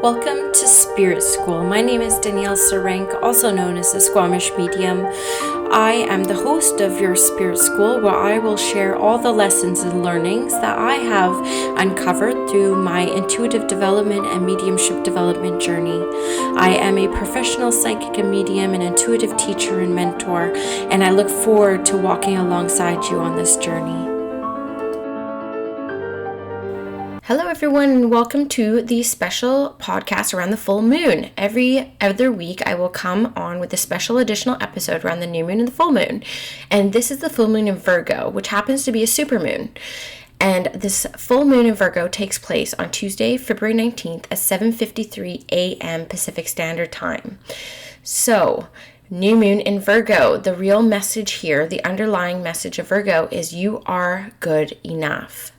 Welcome to Spirit School. My name is Danielle Sarenk, also known as the Squamish Medium. I am the host of your Spirit School, where I will share all the lessons and learnings that I have uncovered through my intuitive development and mediumship development journey. I am a professional psychic and medium, an intuitive teacher and mentor, and I look forward to walking alongside you on this journey. Hello everyone, and welcome to the special podcast around the full moon. Every other week I will come on with a special additional episode around the new moon and the full moon. And this is the full moon in Virgo, which happens to be a supermoon. And this full moon in Virgo takes place on Tuesday, February 19th at 7:53 a.m. Pacific Standard Time. So, new moon in Virgo, the real message here, the underlying message of Virgo is you are good enough.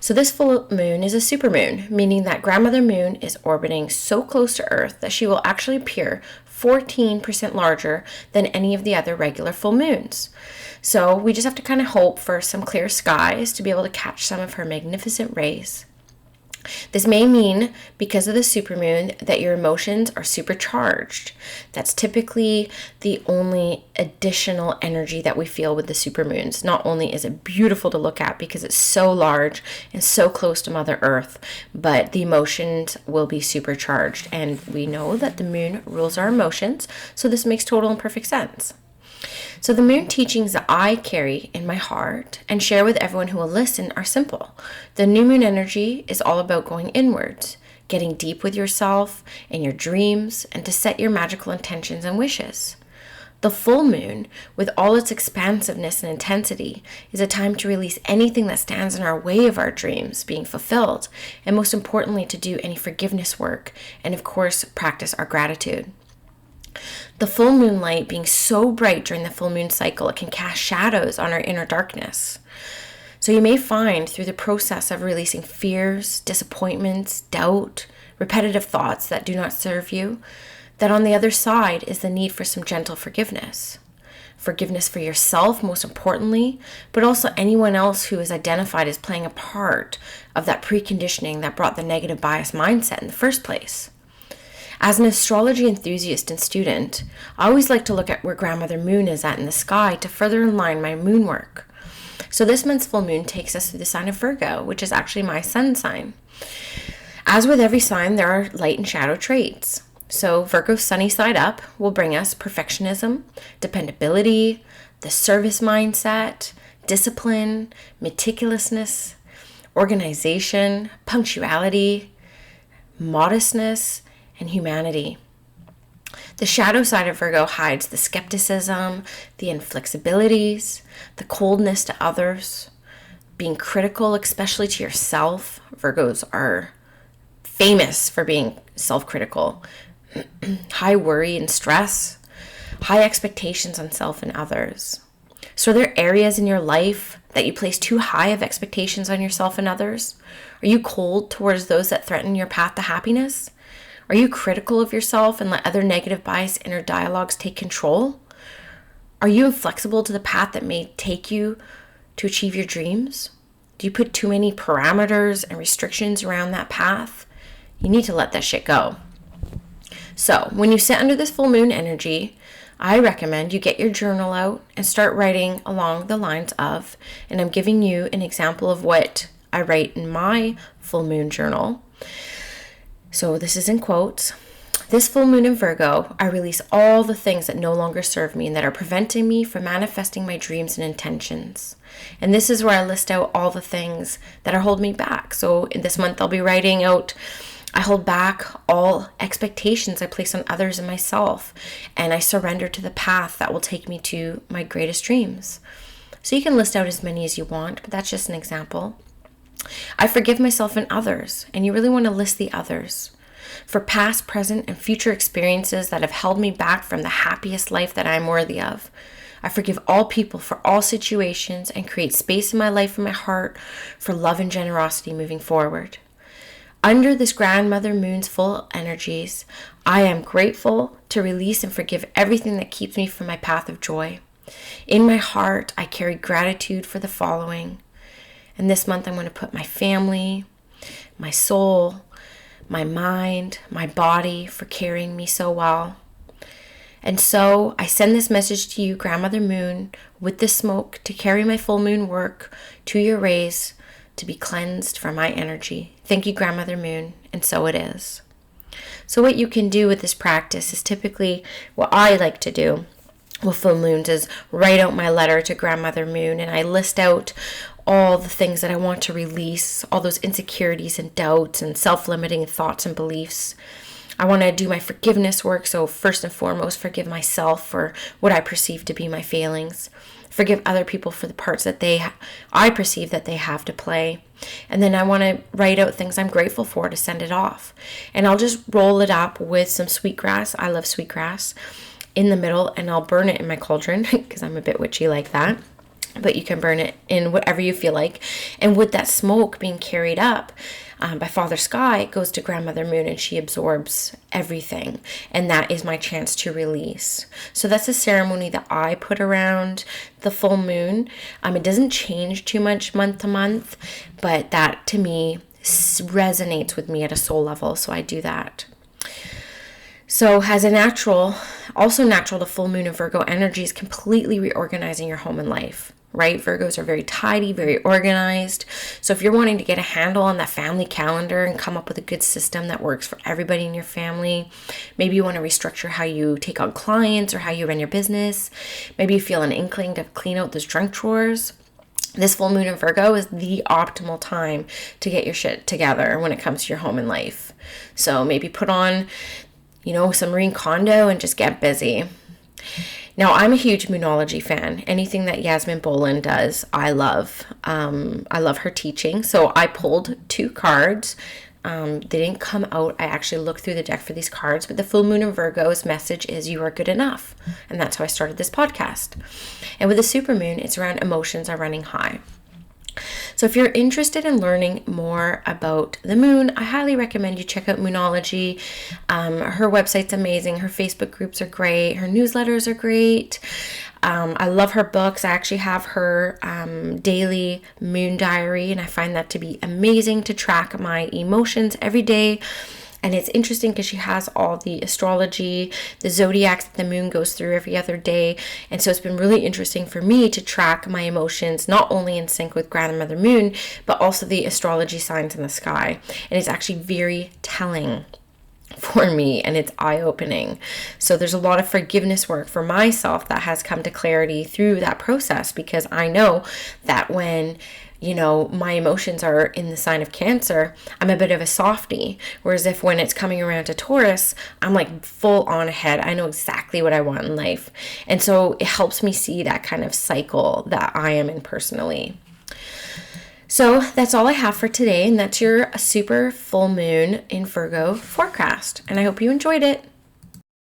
So this full moon is a supermoon, meaning that grandmother moon is orbiting so close to Earth that she will actually appear 14% larger than any of the other regular full moons. So we just have to kind of hope for some clear skies to be able to catch some of her magnificent rays. This may mean, because of the supermoon, that your emotions are supercharged. That's typically the only additional energy that we feel with the supermoons. Not only is it beautiful to look at because it's so large and so close to Mother Earth, but the emotions will be supercharged. And we know that the moon rules our emotions, so this makes total and perfect sense. So the moon teachings that I carry in my heart and share with everyone who will listen are simple. The new moon energy is all about going inwards, getting deep with yourself and your dreams, and to set your magical intentions and wishes. The full moon, with all its expansiveness and intensity, is a time to release anything that stands in our way of our dreams being fulfilled, and most importantly, to do any forgiveness work, and of course, practice our gratitude. The full moon light being so bright during the full moon cycle, it can cast shadows on our inner darkness. So you may find through the process of releasing fears, disappointments, doubt, repetitive thoughts that do not serve you, that on the other side is the need for some gentle forgiveness. Forgiveness for yourself, most importantly, but also anyone else who is identified as playing a part of that preconditioning that brought the negative bias mindset in the first place. As an astrology enthusiast and student, I always like to look at where grandmother moon is at in the sky to further align my moon work. So this month's full moon takes us through the sign of Virgo, which is actually my sun sign. As with every sign, there are light and shadow traits. So Virgo's sunny side up will bring us perfectionism, dependability, the service mindset, discipline, meticulousness, organization, punctuality, modestness, and humanity. The shadow side of Virgo hides the skepticism, the inflexibilities, the coldness to others, being critical, especially to yourself. Virgos are famous for being self-critical. High worry and stress, high expectations on self and others. So are there areas in your life that you place too high of expectations on yourself and others? Are you cold towards those that threaten your path to happiness? Are you critical of yourself and let other negative bias inner dialogues take control? Are you inflexible to the path that may take you to achieve your dreams? Do you put too many parameters and restrictions around that path? You need to let that shit go. So when you sit under this full moon energy, I recommend you get your journal out and start writing along the lines of, and I'm giving you an example of what I write in my full moon journal. So this is in quotes. This full moon in Virgo, I release all the things that no longer serve me and that are preventing me from manifesting my dreams and intentions. And this is where I list out all the things that are holding me back. So in this month, I'll be writing out, I hold back all expectations I place on others and myself, and I surrender to the path that will take me to my greatest dreams. So you can list out as many as you want, but that's just an example. I forgive myself and others, and you really want to list the others for past, present, and future experiences that have held me back from the happiest life that I am worthy of. I forgive all people for all situations and create space in my life and my heart for love and generosity moving forward. Under this grandmother moon's full energies, I am grateful to release and forgive everything that keeps me from my path of joy. In my heart, I carry gratitude for the following. And this month, I'm going to put my family, my soul, my mind, my body for carrying me so well. And so I send this message to you, Grandmother Moon, with the smoke to carry my full moon work to your rays to be cleansed from my energy. Thank you, Grandmother Moon, and so it is. So what you can do with this practice is typically what I like to do with full moons is write out my letter to Grandmother Moon, and I list out all the things that I want to release, all those insecurities and doubts and self-limiting thoughts and beliefs. I want to do my forgiveness work, so first and foremost, forgive myself for what I perceive to be my failings. Forgive other people for the parts that I perceive that they have to play. And then I want to write out things I'm grateful for to send it off. And I'll just roll it up with some sweetgrass. I love sweetgrass in the middle, and I'll burn it in my cauldron because I'm a bit witchy like that. But you can burn it in whatever you feel like. And with that smoke being carried up by Father Sky, it goes to Grandmother Moon and she absorbs everything. And that is my chance to release. So that's a ceremony that I put around the full moon. It doesn't change too much month to month, but that to me resonates with me at a soul level. So I do that. So as also natural, the full moon of Virgo energy is completely reorganizing your home and life, right? Virgos are very tidy, very organized. So if you're wanting to get a handle on that family calendar and come up with a good system that works for everybody in your family, maybe you want to restructure how you take on clients or how you run your business. Maybe you feel an inkling to clean out those junk drawers. This full moon in Virgo is the optimal time to get your shit together when it comes to your home and life. So maybe put on some Marine Kondo and just get busy. Now, I'm a huge Moonology fan. Anything that Yasmin Boland does, I love. I love her teaching. So I pulled 2 cards. They didn't come out. I actually looked through the deck for these cards, but the full moon of Virgo's message is you are good enough. And that's how I started this podcast. And with the supermoon, it's around emotions are running high. So if you're interested in learning more about the moon, I highly recommend you check out Moonology. Her website's amazing. Her Facebook groups are great. Her newsletters are great. I love her books. I actually have her daily moon diary, and I find that to be amazing to track my emotions every day. And it's interesting because she has all the astrology, the zodiacs that the moon goes through every other day. And so it's been really interesting for me to track my emotions, not only in sync with Grandmother Moon, but also the astrology signs in the sky. And it's actually very telling for me, and it's eye-opening. So there's a lot of forgiveness work for myself that has come to clarity through that process, because I know that when my emotions are in the sign of Cancer, I'm a bit of a softie. Whereas when it's coming around to Taurus, I'm like full on ahead. I know exactly what I want in life. And so it helps me see that kind of cycle that I am in personally. So that's all I have for today. And that's your super full moon in Virgo forecast. And I hope you enjoyed it.